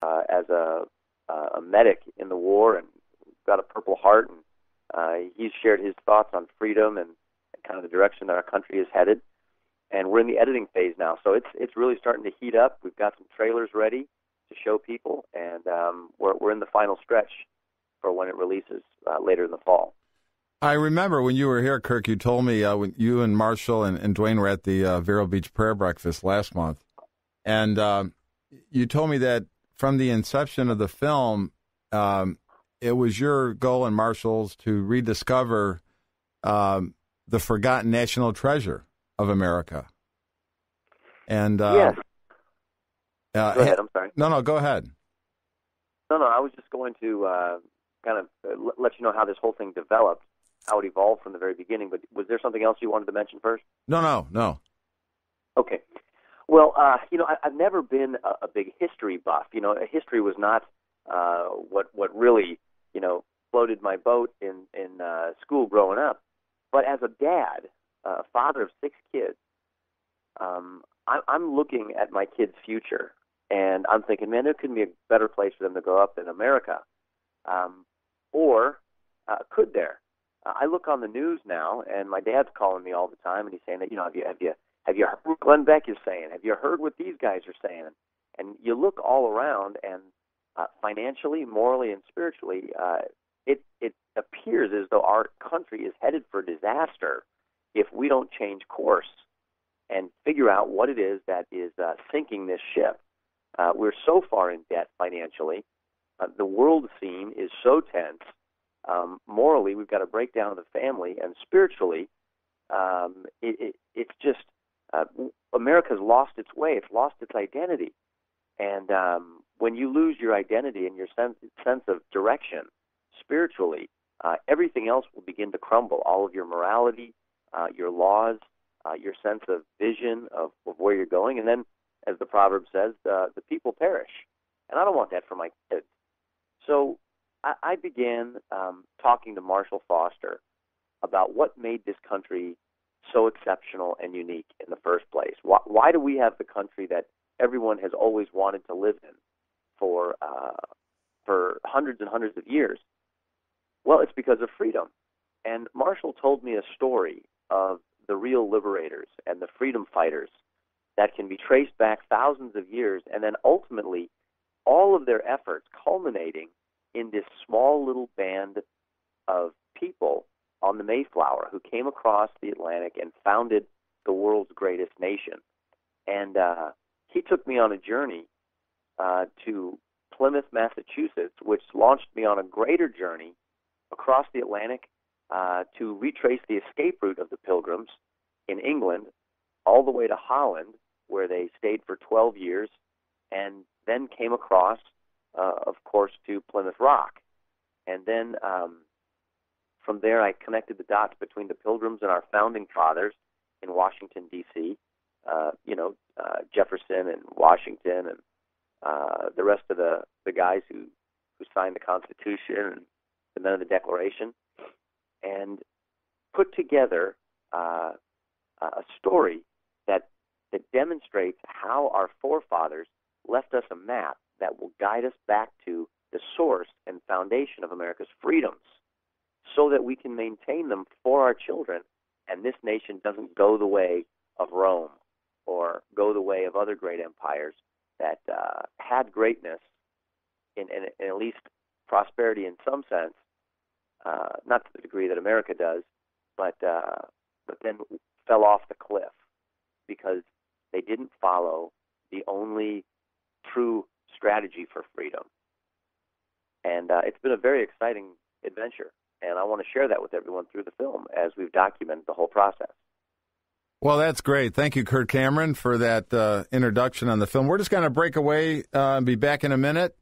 as a medic in the war and got a Purple Heart, and he's shared his thoughts on freedom and kind of the direction that our country is headed. And we're in the editing phase now, so it's really starting to heat up. We've got some trailers ready to show people, and we're in the final stretch for when it releases later in the fall. I remember when you were here, Kirk, you told me when you and Marshall and Dwayne were at the Vero Beach Prayer Breakfast last month, and you told me that from the inception of the film, it was your goal and Marshall's to rediscover the forgotten national treasure of America. And yes. Go ahead, I'm sorry. No, go ahead. No, I was just going to kind of let you know how this whole thing developed, how it evolved from the very beginning. But was there something else you wanted to mention first? No. Okay. Well, I've never been a big history buff. History was not what really, floated my boat in school growing up. But as a dad, father of 6 kids, I'm looking at my kids' future, and I'm thinking, man, there couldn't be a better place for them to grow up than America. Or could there? I look on the news now, and my dad's calling me all the time, and he's saying that, have you heard what Glenn Beck is saying? Have you heard what these guys are saying? And you look all around, and financially, morally, and spiritually, it appears as though our country is headed for disaster if we don't change course and figure out what it is that is sinking this ship. We're so far in debt financially. The world scene is so tense. Morally, we've got to break down the family, and spiritually, it's just America's lost its way. It's lost its identity. And when you lose your identity and your sense of direction spiritually, everything else will begin to crumble. All of your morality, your laws, your sense of vision of where you're going. And then, as the proverb says, the people perish. And I don't want that for my kids. So I began talking to Marshall Foster about what made this country so exceptional and unique in the first place. Why do we have the country that everyone has always wanted to live in for hundreds and hundreds of years? Well, it's because of freedom. And Marshall told me a story of the real liberators and the freedom fighters that can be traced back thousands of years, and then ultimately all of their efforts culminating in this small little band of people on the Mayflower who came across the Atlantic and founded the world's greatest nation. And he took me on a journey to Plymouth, Massachusetts, which launched me on a greater journey across the Atlantic to retrace the escape route of the Pilgrims in England all the way to Holland, where they stayed for 12 years, and then came across, of course, to Plymouth Rock. And then from there, I connected the dots between the Pilgrims and our founding fathers in Washington, D.C., Jefferson and Washington and the rest of the guys who signed the Constitution and the men of the Declaration, and put together a story that demonstrates how our forefathers left us a map that will guide us back to the source and foundation of America's freedoms so that we can maintain them for our children, and this nation doesn't go the way of Rome or go the way of other great empires that had greatness in at least prosperity in some sense, not to the degree that America does, but then fell off the cliff because they didn't follow the only true strategy for freedom. And it's been a very exciting adventure, and I want to share that with everyone through the film as we've documented the whole process. Well, that's great. Thank you, Kirk Cameron, for that introduction on the film. We're just going to break away and be back in a minute.